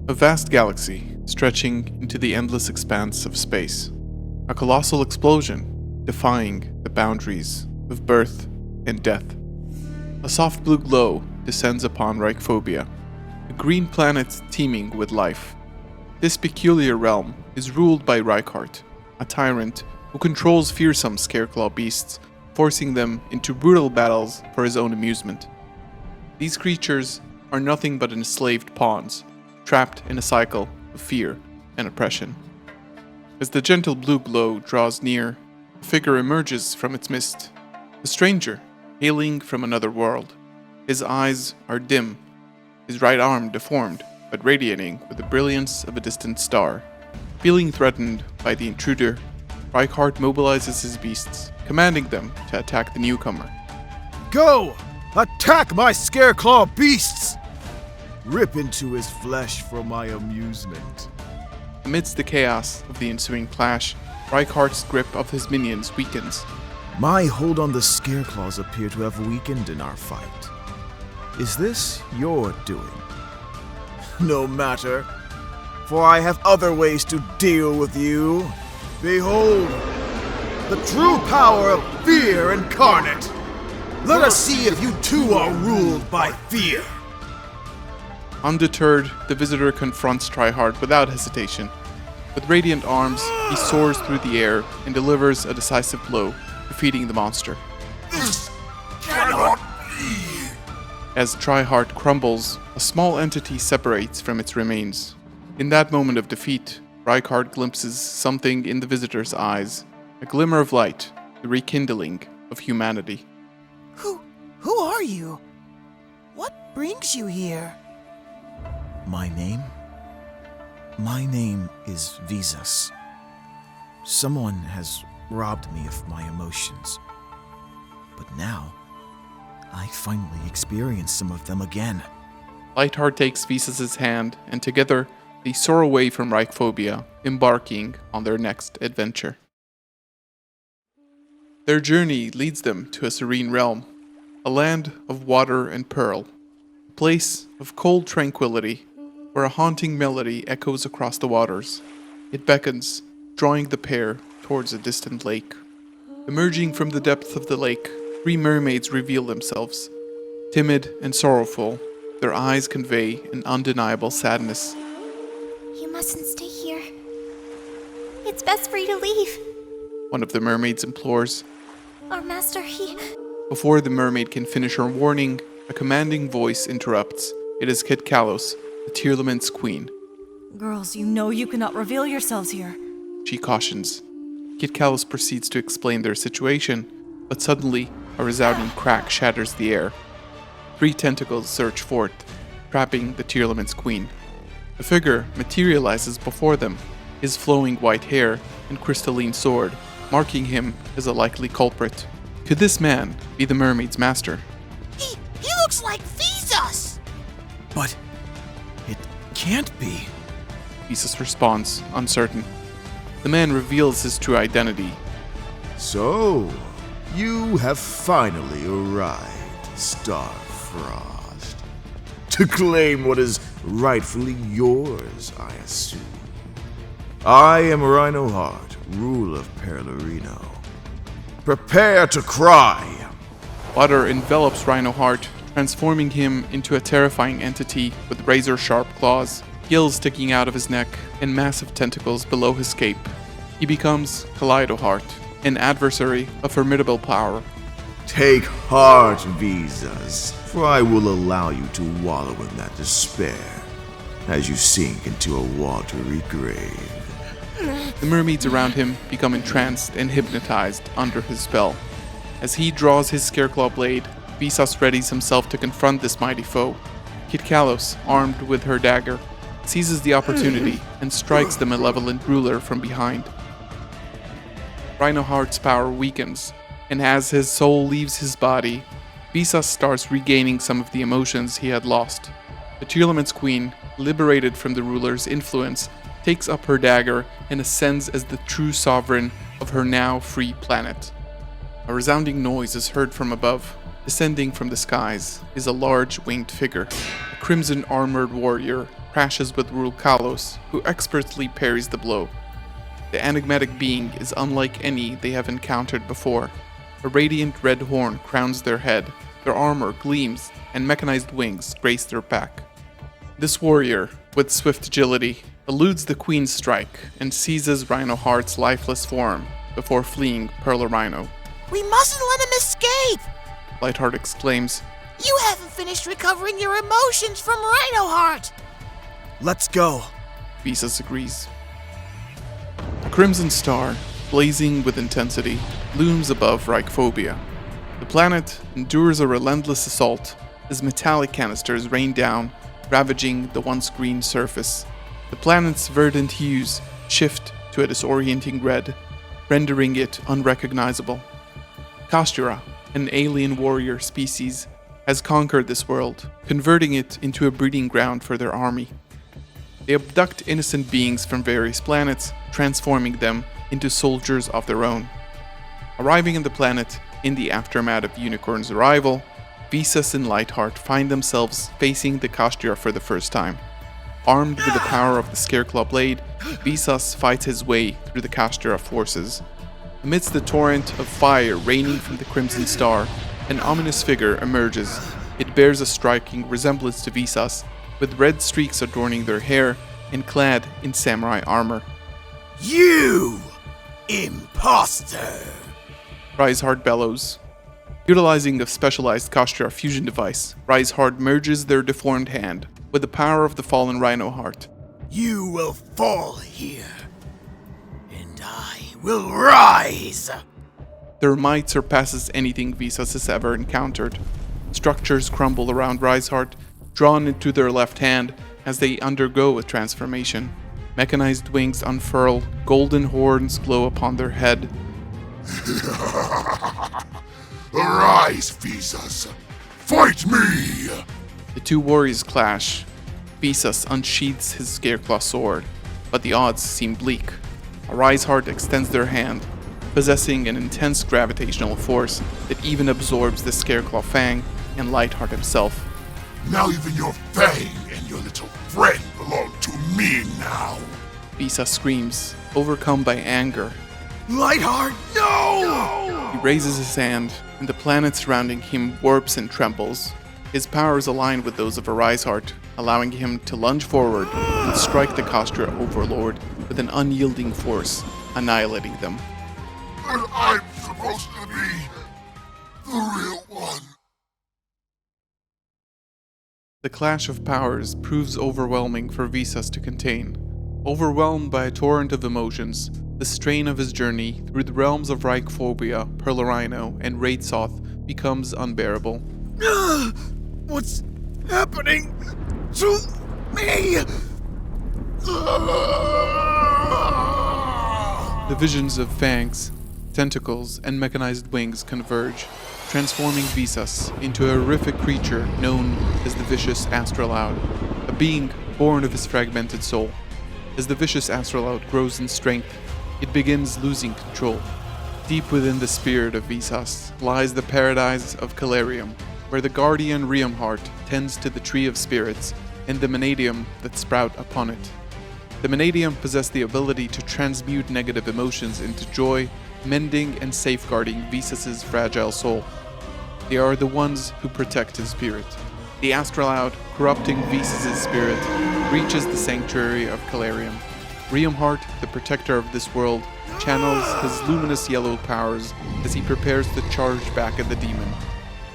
A vast galaxy stretching into the endless expanse of space. A colossal explosion defying the boundaries of birth and death. A soft blue glow descends upon Reichphobia, a green planet teeming with life. This peculiar realm is ruled by Reichard, a tyrant who controls fearsome scareclaw beasts, forcing them into brutal battles for his own amusement. These creatures are nothing but enslaved pawns, trapped in a cycle of fear and oppression. As the gentle blue glow draws near, a figure emerges from its mist, a stranger hailing from another world. His eyes are dim, his right arm deformed, but radiating with the brilliance of a distant star. Feeling threatened by the intruder, Reichard mobilizes his beasts, commanding them to attack the newcomer. Go! Attack my scareclaw beasts! Rip into his flesh for my amusement. Amidst the chaos of the ensuing clash, Reichard's grip of his minions weakens. My hold on the scareclaws appear to have weakened in our fight. Is this your doing? No matter, for I have other ways to deal with you. Behold, the true power of fear incarnate. Let us see if you too are ruled by fear. Undeterred, the visitor confronts Tryhard without hesitation. With radiant arms, he soars through the air and delivers a decisive blow, defeating the monster. This cannot be! As Tryhard crumbles, a small entity separates from its remains. In that moment of defeat, Reichard glimpses something in the visitor's eyes, a glimmer of light, the rekindling of humanity. Who are you? What brings you here? My name? My name is Visas. Someone has robbed me of my emotions. But now, I finally experience some of them again. Lightheart takes Visas' hand, and together they soar away from Reichphobia, embarking on their next adventure. Their journey leads them to a serene realm, a land of water and pearl, a place of cold tranquility, where a haunting melody echoes across the waters. It beckons, drawing the pair towards a distant lake. Emerging from the depths of the lake, 3 mermaids reveal themselves. Timid and sorrowful, their eyes convey an undeniable sadness. You mustn't stay here. It's best for you to leave. One of the mermaids implores. Our master, he... Before the mermaid can finish her warning, a commanding voice interrupts. It is Kit Kalos, the Tearlaments queen. Girls, you know you cannot reveal yourselves here. She cautions. Kit Kalos proceeds to explain their situation, but suddenly a resounding crack shatters the air. 3 tentacles surge forth, trapping the Tearlaments queen. A figure materializes before them, his flowing white hair and crystalline sword, marking him as a likely culprit. Could this man be the mermaid's master? He looks like Visas! But it can't be. Visas responds, uncertain. The man reveals his true identity. So, you have finally arrived, Starfrost. To claim what is rightfully yours, I assume. I am Rhinoheart, ruler of Perlereino. Prepare to cry! Water envelops Rhinoheart, transforming him into a terrifying entity with razor-sharp claws, gills sticking out of his neck, and massive tentacles below his cape. He becomes Kaleidoheart, an adversary of formidable power. Take heart, Visas, for I will allow you to wallow in that despair as you sink into a watery grave. The mermaids around him become entranced and hypnotized under his spell. As he draws his scareclaw blade, Visas readies himself to confront this mighty foe. Kit Kalos, armed with her dagger, seizes the opportunity and strikes the malevolent ruler from behind. Rhinoheart's power weakens, and as his soul leaves his body, Visas starts regaining some of the emotions he had lost. The Tearlaments queen, liberated from the ruler's influence, takes up her dagger and ascends as the true sovereign of her now free planet. A resounding noise is heard from above. Descending from the skies is a large winged figure, a crimson armored warrior crashes with Rulkalos, who expertly parries the blow. The enigmatic being is unlike any they have encountered before. A radiant red horn crowns their head, their armor gleams, and mechanized wings grace their back. This warrior, with swift agility, eludes the Queen's strike and seizes Rhino Heart's lifeless form before fleeing Perlereino. We mustn't let him escape! Lightheart exclaims, You haven't finished recovering your emotions from Rhino Heart! Let's go. Visas agrees. A crimson star, blazing with intensity, looms above Reichphobia. The planet endures a relentless assault as metallic canisters rain down, ravaging the once green surface. The planet's verdant hues shift to a disorienting red, rendering it unrecognizable. Kashtira, an alien warrior species, has conquered this world, converting it into a breeding ground for their army. They abduct innocent beings from various planets, transforming them into soldiers of their own. Arriving on the planet in the aftermath of Unicorn's arrival, Visas and Lightheart find themselves facing the Kashtira for the first time. Armed with the power of the Scareclaw blade, Visas fights his way through the Kashtira forces. Amidst the torrent of fire raining from the Crimson Star, an ominous figure emerges. It bears a striking resemblance to Visas, with red streaks adorning their hair and clad in samurai armor. You! Imposter! Reichphobia bellows. Utilizing a specialized Kashtira fusion device, Reichphobia merges their deformed hand with the power of the fallen Rhino Heart. You will fall here, and I will rise! Their might surpasses anything Visas has ever encountered. Structures crumble around Reichphobia, drawn into their left hand as they undergo a transformation. Mechanized wings unfurl, golden horns glow upon their head. Arise, Visas! Fight me! The two warriors clash. Visas unsheathes his Scareclaw sword, but the odds seem bleak. A Reichphobia extends their hand, possessing an intense gravitational force that even absorbs the Scareclaw fang and Lightheart himself. Now even your fang and your little friend belong to me now! Visas screams, overcome by anger. Lightheart, no! He raises his hand, and the planet surrounding him warps and trembles. His powers align with those of a Reichphobia, allowing him to lunge forward and strike the Kashtira overlord with an unyielding force, annihilating them. But I'm supposed to be the real one. The clash of powers proves overwhelming for Visas to contain. Overwhelmed by a torrent of emotions, the strain of his journey through the realms of Reichphobia, Perlereino, and Raidsoth becomes unbearable. What's happening to me? The visions of fangs, tentacles, and mechanized wings converge, transforming Visas into a horrific creature known as the Vicious Astrolaud, a being born of his fragmented soul. As the Vicious Astrolaud grows in strength, it begins losing control. Deep within the spirit of Visas lies the paradise of Calarium, where the guardian Reichphobia tends to the tree of spirits and the Manadium that sprout upon it. The Manadium possess the ability to transmute negative emotions into joy, mending and safeguarding Visas' fragile soul. They are the ones who protect his spirit. The Astrolaud, corrupting Visas' spirit, reaches the sanctuary of Calarium. Reichphobia, the protector of this world, channels his luminous yellow powers as he prepares to charge back at the demon.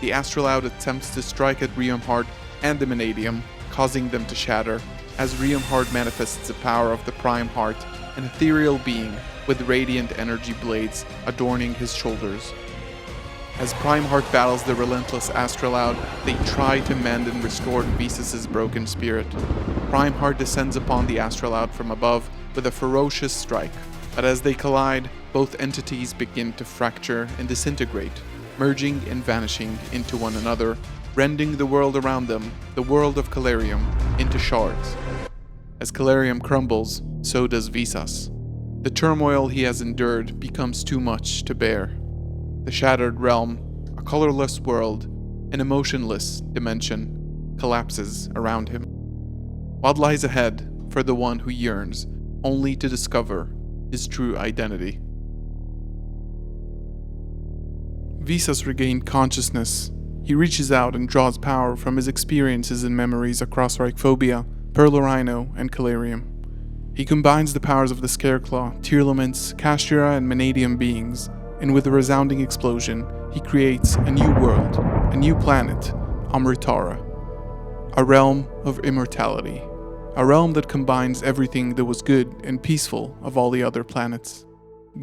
The Astrolaud attempts to strike at Reichphobia and the Manadium, causing them to shatter, as Reichphobia manifests the power of the Prime Heart, an ethereal being with radiant energy blades adorning his shoulders. As Prime Heart battles the relentless Astrolaud, they try to mend and restore Visas' broken spirit. Prime Heart descends upon the Astrolaud from above with a ferocious strike, but as they collide, both entities begin to fracture and disintegrate, merging and vanishing into one another, rending the world around them, the world of Calarium, into shards. As Calarium crumbles, so does Visas. The turmoil he has endured becomes too much to bear. The shattered realm, a colorless world, an emotionless dimension, collapses around him. What lies ahead for the one who yearns only to discover his true identity? Visas regained consciousness. He reaches out and draws power from his experiences and memories across Reichphobia, Perlereino, and Calarium. He combines the powers of the Scareclaw, Tearlaments, Kashtira, and Manadium beings, and with a resounding explosion, he creates a new world, a new planet, Amritara, a realm of immortality, a realm that combines everything that was good and peaceful of all the other planets.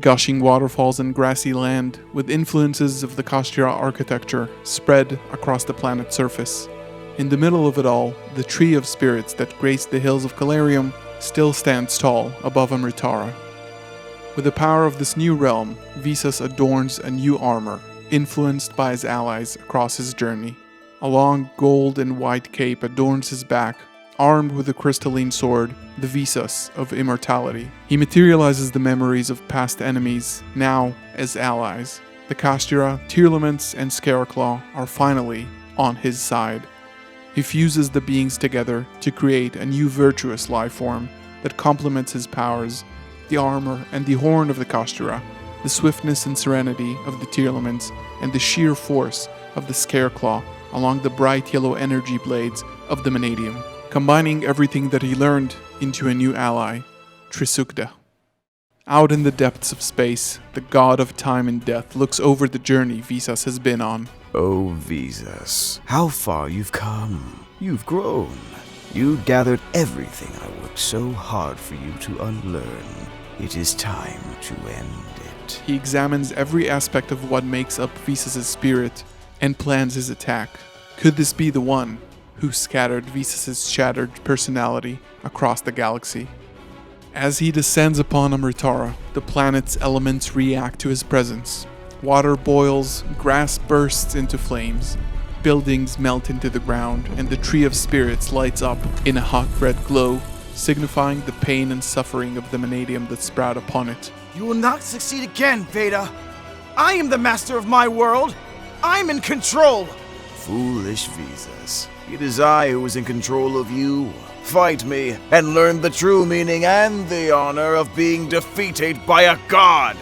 Gushing waterfalls and grassy land, with influences of the Kashtira architecture spread across the planet's surface. In the middle of it all, the tree of spirits that graced the hills of Calarium still stands tall above Amritara. With the power of this new realm, Visas adorns a new armor, influenced by his allies across his journey. A long gold and white cape adorns his back, armed with a crystalline sword, the Visas of immortality. He materializes the memories of past enemies, now as allies. The Kashtira, Tearlaments, and Scareclaw are finally on his side. He fuses the beings together to create a new virtuous life form that complements his powers, the armor and the horn of the Kashtira, the swiftness and serenity of the Tearlaments, and the sheer force of the Scareclaw along the bright yellow energy blades of the Manadium, combining everything that he learned into a new ally, Trisugda. Out in the depths of space, the god of time and death looks over the journey Visas has been on. Oh, Visas, how far you've come. You've grown. You gathered everything I worked so hard for you to unlearn. It is time to end it. He examines every aspect of what makes up Visas' spirit and plans his attack. Could this be the one who scattered Visas' shattered personality across the galaxy? As he descends upon Amritara, the planet's elements react to his presence. Water boils, grass bursts into flames, buildings melt into the ground, and the Tree of Spirits lights up in a hot red glow, signifying the pain and suffering of the Manadium that sprout upon it. You will not succeed again, Veda. I am the master of my world. I'm in control. Foolish Visas. It is I who is in control of you. Fight me and learn the true meaning and the honor of being defeated by a god.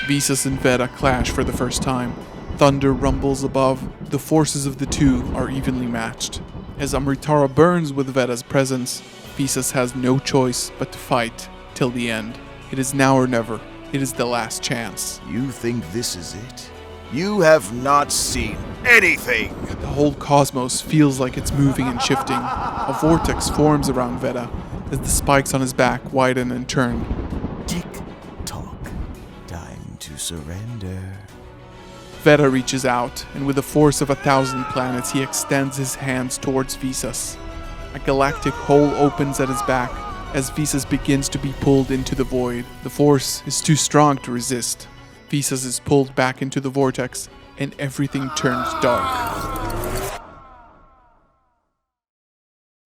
Visas and Veda clash for the first time. Thunder rumbles above. The forces of the two are evenly matched. As Amritara burns with Veda's presence, Visas has no choice but to fight till the end. It is now or never. It is the last chance. You think this is it? You have not seen anything. The whole cosmos feels like it's moving and shifting. A vortex forms around Veda as the spikes on his back widen and turn. Tick-tock. Time to surrender. Veda reaches out, and with the force of 1,000 planets, he extends his hands towards Visas. A galactic hole opens at his back as Visas begins to be pulled into the void. The force is too strong to resist. Visas is pulled back into the vortex, and everything turns dark.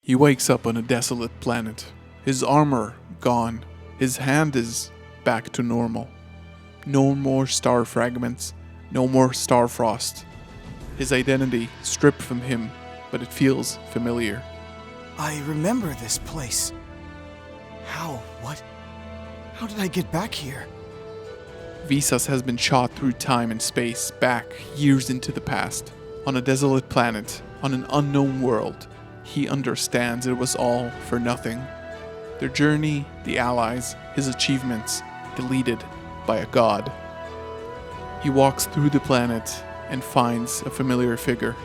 He wakes up on a desolate planet. His armor gone. His hand is back to normal. No more star fragments. No more Starfrost. His identity stripped from him, but it feels familiar. I remember this place. What? How did I get back here? Visas has been shot through time and space, back years into the past. On a desolate planet, on an unknown world, he understands it was all for nothing. Their journey, the allies, his achievements, deleted by a god. He walks through the planet and finds a familiar figure.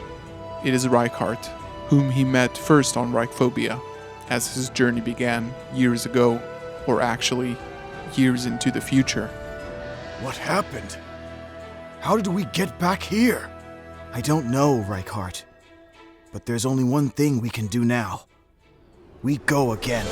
It is Reichard, whom he met first on Reichphobia, as his journey began years ago, or actually, years into the future. What happened? How did we get back here? I don't know, Reichard. But there's only one thing we can do now. We go again.